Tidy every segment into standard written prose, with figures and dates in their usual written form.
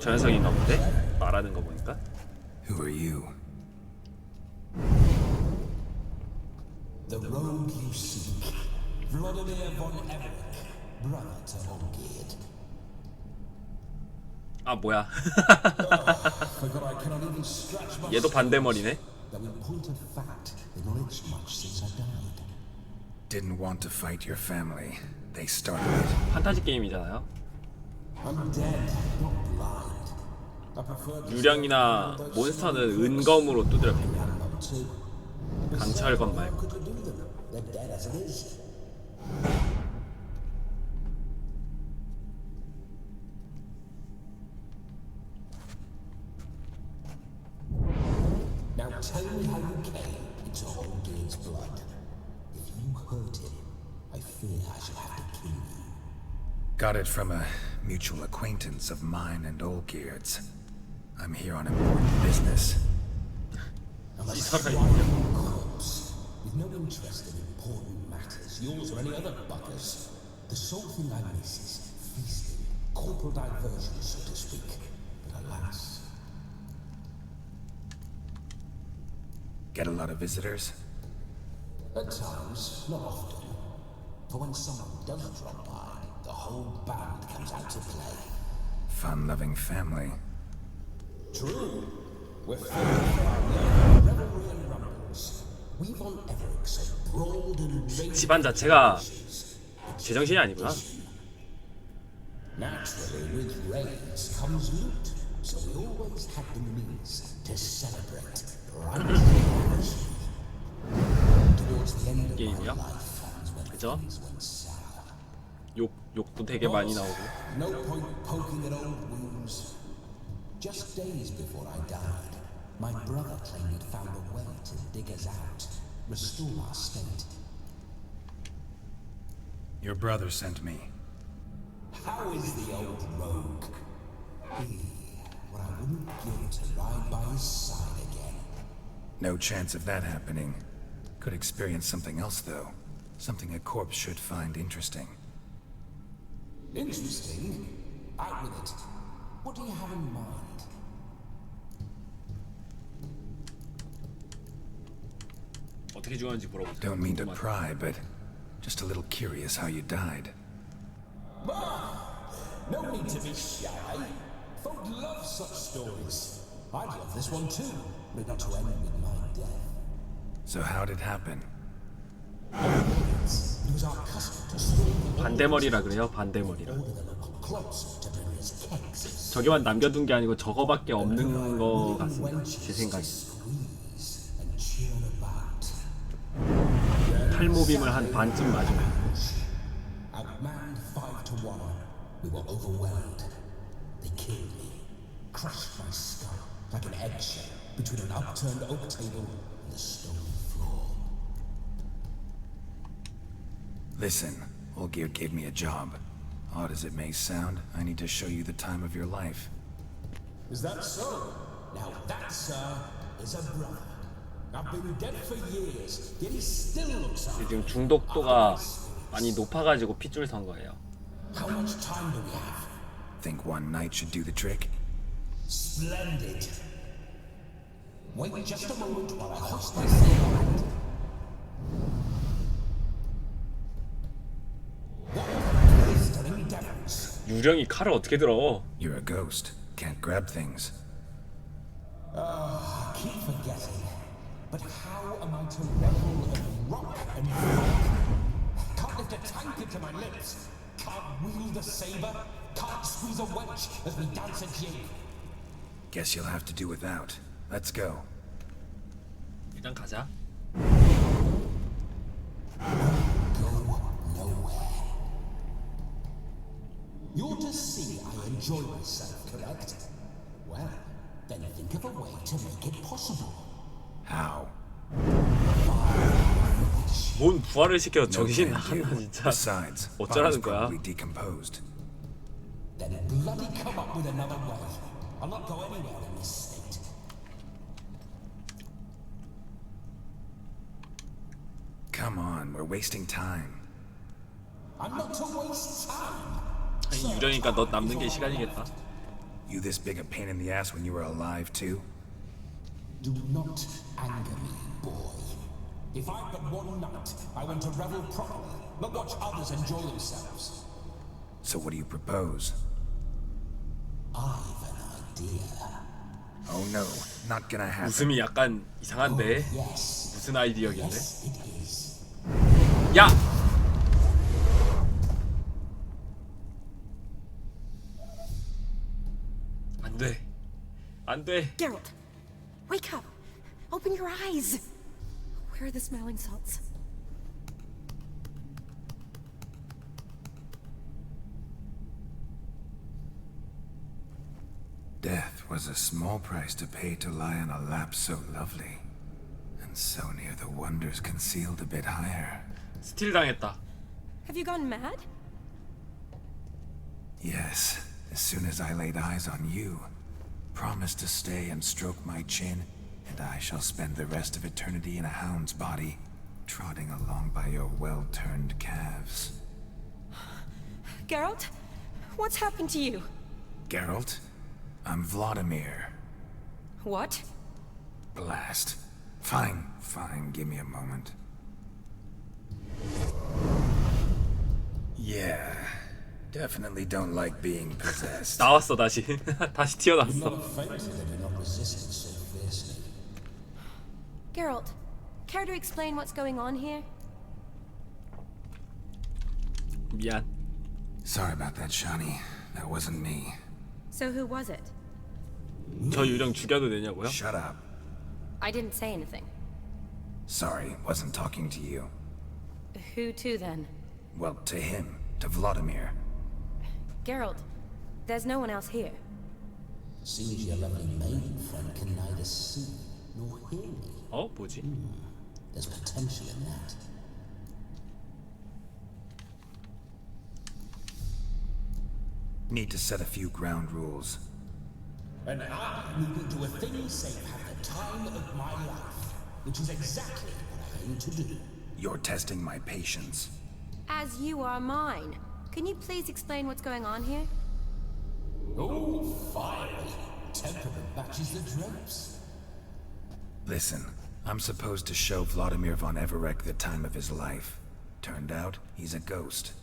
저 녀석인가 본데? 말하는 거 보니까. Who are you? The rogue you seek, Vladimir von Everett, brother to Olgierd. 아 뭐야? Forgot I cannot even scratch my 얘도 반대머리네. though in point of fact, acknowledged much since I died. Didn't want to fight your family. They started it. 판타지 게임이잖아요. I'm dead, not blind. I prefer 유령이나 몬스터는 은검으로 두드려 팹니다. not to. 강철검 말고. Could you do them? They're dead as it is. Now tell me how you came into Olgierd's blood. If you hurt him, I fear I shall have to kill you. Got it from a mutual acquaintance of mine and Olgierd's. I'm here on important business. I'm a 살아있냐? swine corpse with no interest in important matters, yours or any other buggers. The sole thing I miss is feasting, corporal diversion, so to speak. But alas, Get a lot of visitors? at times, not often. For when someone does drop by, the whole band comes out to play. Fun-loving family. True. We're famous for our revelry and rumbles. We've on Everett so broad and raging. 집안 자체가 제정신이 아니구나. Naturally, with raids comes loot, so we always had the means to celebrate right anniversary. Towards the end of my 게임이요? life, when 그죠? things went sour. 욕도 되게 많이 나오고. No point poking at old wounds. Just days before I died, my brother claimed he'd found a way to dig us out, restore our state. Your brother sent me. How is the old rogue? What I wouldn't give to ride by his side again. No chance of that happening. Could experience something else, though. Something a corpse should find interesting. Interesting. Out with it. What do you have in mind? 어떻게 죽었는지 물어보세요. Don't mean to 궁금하다. pry, but just a little curious how you died. No need to be shy. Folk love such stories. I'd love this one too, but not to end with my death. So how'd it happen? It was our custom to storm the 반대머리라 그래요. 반대머리라. order the local clubs to bring us kegs. 저기만 남겨둔 게 아니고 저거밖에 없는 거 같습니다. wenches 제 생각에. squeeze and churn about. 탈모빔을 한 반쯤 맞으면. Outmanned 5-1, we were overwhelmed. They killed me, crushed my skull like an eggshell between an upturned oak table and the stone floor. Listen, Olgierd gave me a job. Odd as it may sound, I need to show you the time of your life. Is that so? Now that, sir, is a brother. I've been dead for years, yet he still looks up. 지금 중독도가 많이 높아가지고 핏줄 선 거예요. How much time do we have? Think one night should do the trick? Splendid. Wait just a moment while I hoist my sail. What blistering devils! 유령이 칼을 어떻게 들어? You're a ghost. Can't grab things. I keep forgetting. But how am I to revel and rock and rock? Can't lift a tank into my lips. Can't wield a saber. Can't squeeze a wedge as we dance a jig. Guess you'll have to do without. Let's go. 일단 가자. Go nowhere. You're to see I enjoy myself, correct? Well, then think of a way to make it possible. How? 뭔 부활을 시켜 No 정신 thank you. 나간다 진짜. Besides, 어쩌라는 body's 거야? probably decomposed. Then bloody come up with another way. I'll not go anywhere in this state. Come on, we're wasting time. I'm not to waste time. 아니, 유령이니까 너 남는 게 시간이겠다. You this big a pain in the ass when you were alive, too? Do not anger me, boy. If I've but one night, I want to revel properly, not watch others enjoy themselves. So what do you propose? I've an idea. Oh no, not gonna happen. 웃음이 약간 이상한데. Yes. 무슨 아이디어길래? Yes, it is. 야! 안 돼. 안 돼. Geralt, wake up! Open your eyes! Where are the smelling salts? Death was a small price to pay to lie on a lap so lovely, and so near the wonders concealed a bit higher. 스틸 당했다. Have you gone mad? Yes, as soon as I laid eyes on you, promise to stay and stroke my chin, and I shall spend the rest of eternity in a hound's body, trotting along by your well-turned calves. Geralt, what's happened to you? Geralt, I'm Vladimir. What? Blast. Fine, give me a moment. Yeah, definitely don't like being possessed. 나왔어 다시. 다시 튀어나왔어. Not offended that you're not resisting so fiercely. Geralt, care to explain what's going on here? 미안. Sorry about that, Shani. That wasn't me. So who was it? 저 유령 죽여도 되냐고요? Shut up. I didn't say anything. Sorry, wasn't talking to you. Who to then? Well, to him, to Vladimir. Geralt, there's no one else here. Seems your lovely maiden friend can neither see nor hear me. 어? 뭐지? There's potential in that. Need to set a few ground rules. And I will do a thing save have the time of my life, which is exactly what I aim to do. You're testing my patience. As you are mine. Can you please explain what's going on here? Oh, fiery. Temperament matches the drapes. Listen, I'm supposed to show Vladimir von Everec the time of his life. Turned out, he's a ghost.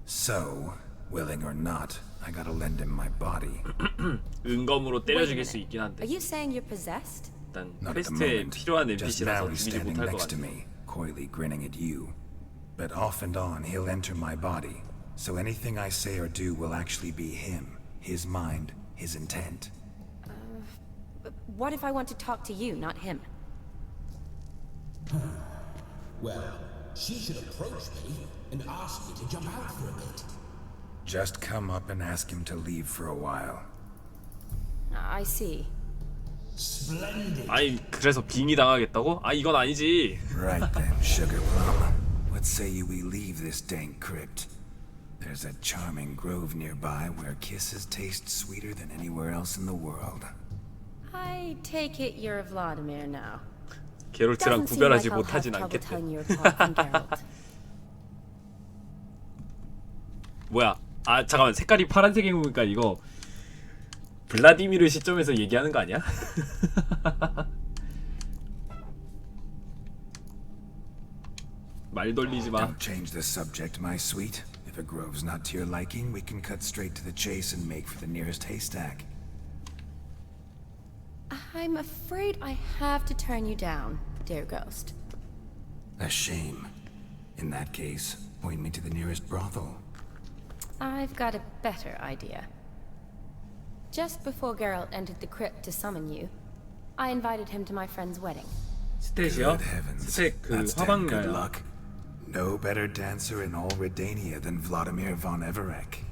So, willing or not, I gotta lend him my body. 은검으로 때려 Wait a 죽일 수 minute. 있긴 Are 한데 you saying you're possessed? 일단 Not at the 퀘스트에 moment. 필요한 Just NPC라서 now he's 죽이지 standing 못할 것 next to 같아. me, coyly grinning at you. But off and on, he'll enter my body. So anything I say or do will actually be him, his mind, his intent. What if I want to talk to you, not him? Well, she should approach me and ask me to jump out for a bit. Just come up and ask him to leave for a while. I see. Splendid. 아니 그래서 빙의 당하겠다고? 아 이건 아니지. Right then, Sugar Plum. What say you we leave this dank crypt? There's a charming grove nearby where kisses taste sweeter than anywhere else in the world. I take it you're Vladimir now. 게롤트랑 Doesn't seem 구별하지 like I'll have 못하진 trouble 않겠대. telling you apart from Geralt. 뭐야? 아 잠깐만 색깔이 파란색인 거 보니까 이거 블라디미르 시점에서 얘기하는 거 아니야? 말 돌리지 마. Don't change the subject, my sweet. If a grove's not to your liking, we can cut straight to the chase and make for the nearest haystack. I'm afraid I have to turn you down, dear ghost. A shame. In that case, point me to the nearest brothel. I've got a better idea. Just before Geralt entered the crypt to summon you, I invited him to my friend's wedding. 스탯이요? Good heavens. 스탯 그 That's damn good 화방가야. luck. No better dancer in all Redania than Vladimir von Everec.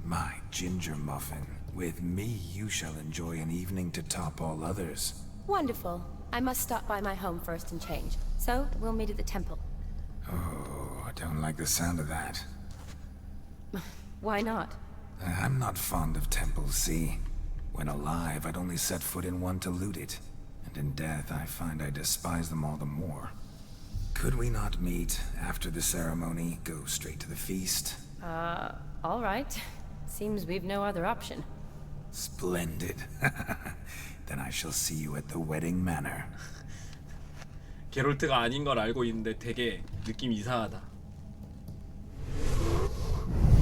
My ginger muffin. With me, you shall enjoy an evening to top all others. Wonderful. I must stop by my home first and change. So, we'll meet at the temple. Oh, I don't like the sound of that. Why not? I'm not fond of temples, see? When alive, I'd only set foot in one to loot it. And in death, I find I despise them all the more. Could we not meet after the ceremony, go straight to the feast? All right. Seems we've no other option. Splendid. Then I shall see you at the wedding manor. 게롤트가 아닌 걸 알고 있는데 되게 느낌 이상하다.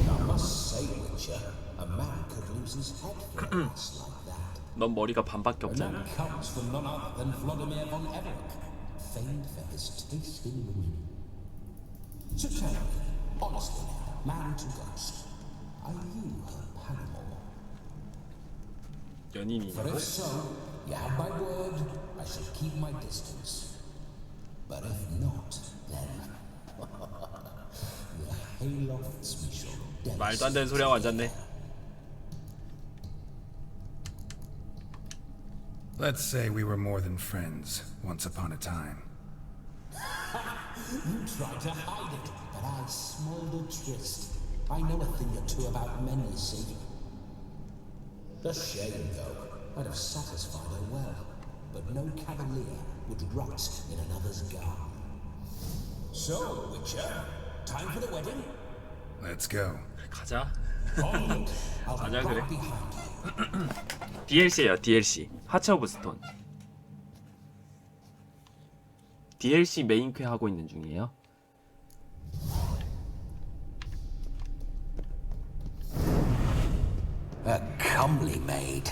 I must say, Witcher, a man could lose his head for a lass like that. 넌 머리가 반밖에 And 없잖아. that comes from none other than Vladimir von Everett, famed for his taste in women. So tell me, honestly now, man to ghost, are you her paramour? For 연인이냐고? if so, you have my word, I shall keep my distance. But if not, then the haylofts we shall 말도 안 되는 소리하고 앉았네. Let's say we were more than friends once upon a time. You tried to hide it, but I smelled a tryst. I know a thing or two about men, you see. A shame, though. I'd have satisfied her well, but no cavalier would rot in another's garden. So, Witcher, time for the wedding? Let's go. 가자. Onward. I'll be 가자, 그래. right behind you. DLC예요. DLC. 하츠 오브 스톤. DLC 메인 퀘 하고 있는 중이에요. A comely maid.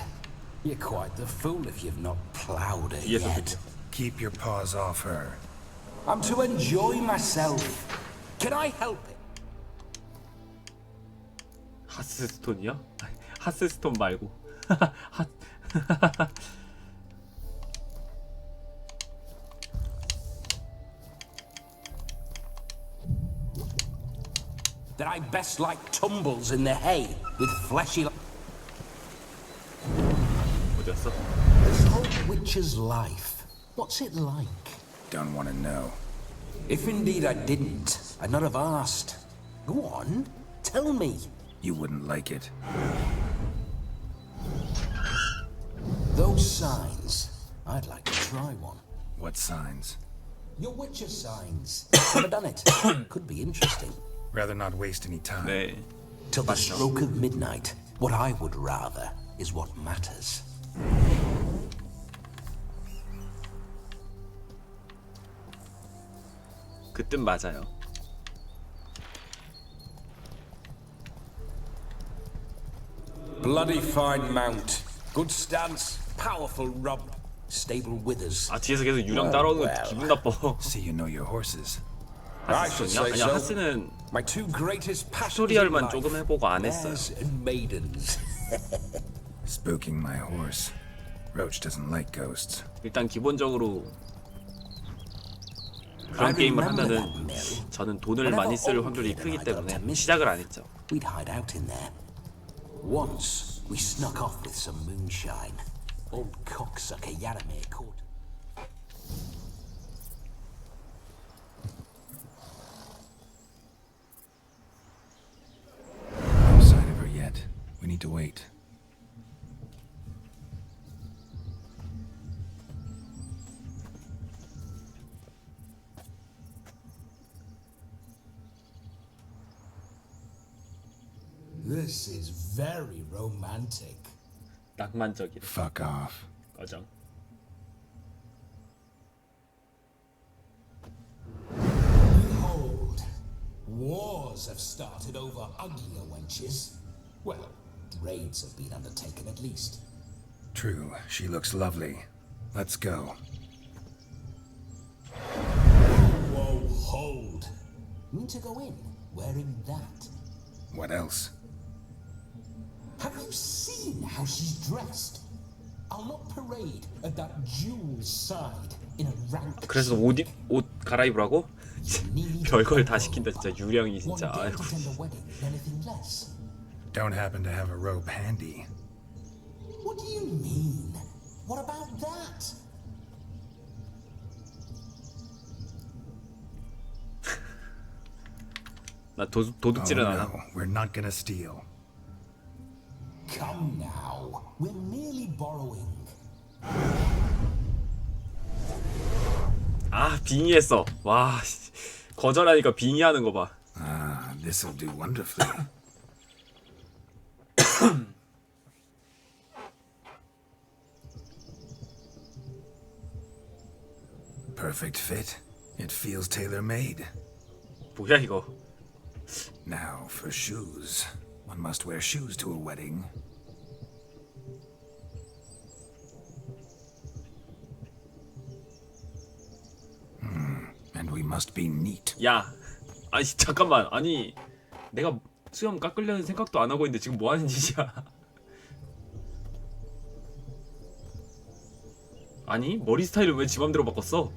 You're quite the fool if you've not ploughed her Yes, I yet. did. Keep your paws off her. I'm to enjoy myself. Can I help it? 하스스톤이요? 하스스톤 말고. 하... That I best like tumbles in the hay with fleshy. 어디였어? This whole witcher's life. What's it like? Don't want to know. If indeed I didn't, I'd not have asked. Go on, tell me. You wouldn't like it. Those signs. I'd like to try one. What signs? Your witcher signs. Never done it. Could be interesting. Rather not waste any time. 네. Till the stroke of midnight. What I would rather is what matters. 그 뜻 맞아요. Bloody fine mount. Good stance. Powerful rub. Stable withers. 아 뒤에서 계속 유령 따라오는 거 기분 나빠. See you know your horses. I should 하스스톤이야? say 아니야 so. 하스는 My two greatest passions 튜토리얼만 in life. 조금 해보고 안 했어요. Mares and maidens. Spooking my horse. Roach doesn't like ghosts. 일단 기본적으로 그런 게임을 하면은 저는 돈을 많이 쓸 확률이 크기 때문에 시작을 안 했죠. We'd hide out in there. Once we snuck off with some moonshine. Old cocksucker Yaramir caught. No sign of her yet. We need to wait. This is very romantic. 낭만적이래. Fuck off. 꺼정. Behold, wars have started over uglier wenches. Well, raids have been undertaken at least. True, she looks lovely. Let's go. Whoa, hold. Mean to go in wearing that? What else? Have you seen how she's dressed? I'll not parade at that jewel's side in a rank. 그래서 옷 갈아입으라고? 별걸 다 시킨다 진짜 유령이 진짜. One day 아이고. to attend the wedding, anything less. Don't happen to have a robe handy. What do you mean? What about that? 나 도둑질은 안 하고. no, we're not gonna steal. Come now, we're merely borrowing. 아 빙의했어. 와 씨. 거절하니까 빙의하는 거 봐. Ah, this'll do wonderfully. perfect fit. It feels tailor-made. 뭐야 이거? Now for shoes. One must wear shoes to a wedding. And we must be neat. 야, 아니 잠깐만. 아니 내가 수염 깎으려는 생각도 안 하고 있는데 지금 뭐 하는 짓이야? 아니 머리 스타일을 왜 지 맘대로 바꿨어?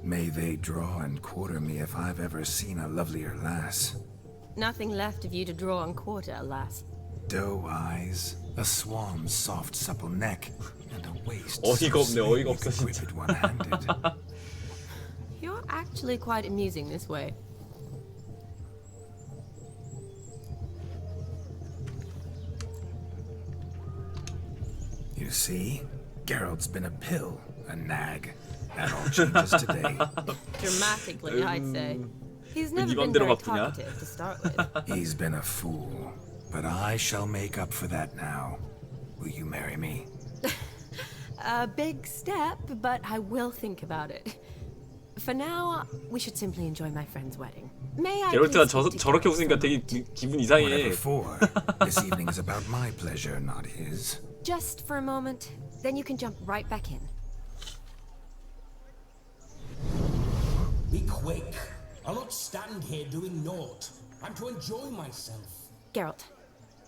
May they draw and quarter me if I've ever seen a lovelier lass. Nothing left of you to draw and quarter, alas. Doe eyes, a swan's soft supple neck, and a waist 어이가 없네, so 어이가 smooth 없어, and gripped one-handed. You're actually quite amusing this way. You see, Geralt's been a pill, a nag. That all changes today. Dramatically, I'd say. He's never 네 been 맘대로 very 바꾸냐? talkative to start with. He's been a fool, but I shall make up for that now. Will you marry me? A big step, but I will think about it. For now, we should simply enjoy my friend's wedding. May I 게롤트가 please speak to 저렇게 Geralt 웃으니까 for a 되게 moment? 기분 이상해. Whatever for. This evening is about my pleasure, not his. Just for a moment, then you can jump right back in. Be quick. I'll not stand here doing naught. I'm to enjoy myself. Geralt,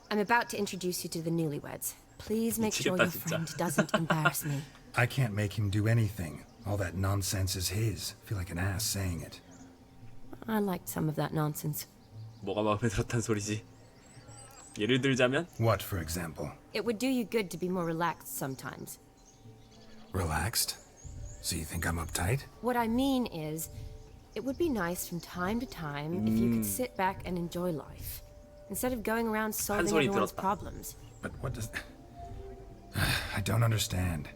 I'm about to introduce you to the newlyweds. Please make sure 미치겠다, your 진짜. friend doesn't embarrass me. I can't make him do anything. All that nonsense is his. Feel like an ass saying it. I liked some of that nonsense. 뭐가 마음에 들었단 소리지? 예를 들자면 What, for example? It would do you good to be more relaxed sometimes. Relaxed? So you think I'm uptight? What I mean is, it would be nice from time to time if you could sit back and enjoy life, instead of going around solving 소리 everyone's 들었다. problems. But what does... I don't understand.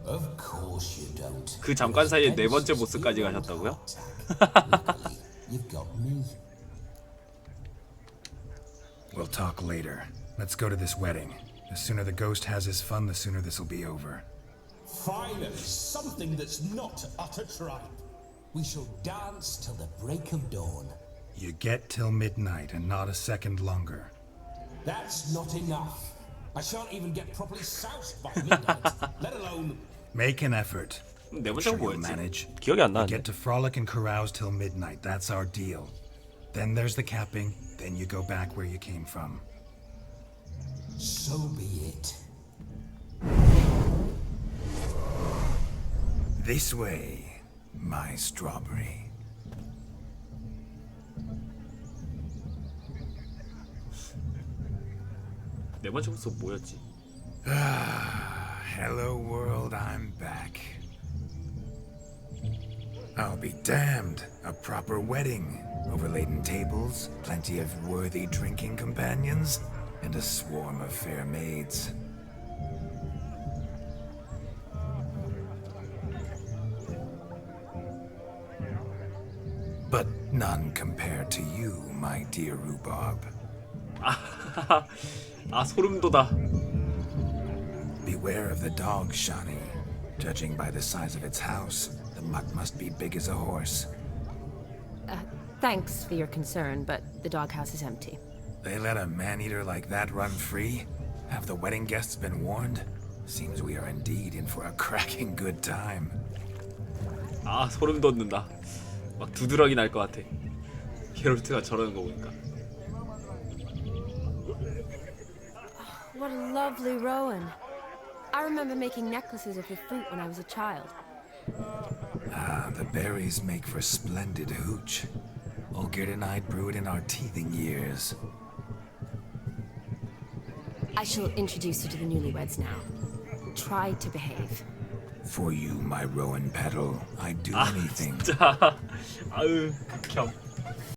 Of course you don't. 그 잠깐 사이에 네 번째 보스까지 가셨다고요? Luckily, you've got me. We'll talk later. Let's go to this wedding. The sooner the ghost has his fun, the sooner this'll be over. Finally, something that's not utter tripe. We shall dance till the break of dawn. You get till midnight and not a second longer. That's not enough. I shan't even get properly soused by midnight, let alone... Make an effort. 네 I'm 번째가 sure you'll 뭐였지? manage. 기억이 안 We 나는데. get to frolic and carouse till midnight. That's our deal. Then there's the capping. Then you go back where you came from. So be it. This way, my strawberry. 네 번째 보스 뭐였지? Hello world, I'm back. I'll be damned. A proper wedding. Overladen tables, plenty of worthy drinking companions, and a swarm of fair maids. But none compared to you, my dear rhubarb. 아 소름 돋아. Beware of the dog, Shani. Judging by the size of its house, the mutt must be big as a horse. Thanks for your concern, but the doghouse is empty. They let a man-eater like that run free? Have the wedding guests been warned? Seems we are indeed in for a cracking good time. 아 소름 돋는다. 막 두드러기 날 것 같아. 게롤트가 저러는 거 보니까. What a lovely rowan. I remember making necklaces of the fruit when I was a child. Ah, the berries make for splendid hooch. Olgerd and I brewed in our teething years. I shall introduce you to the newlyweds now. Try to behave. For you, my rowan petal, I'd do anything. 진짜 아유 극혐.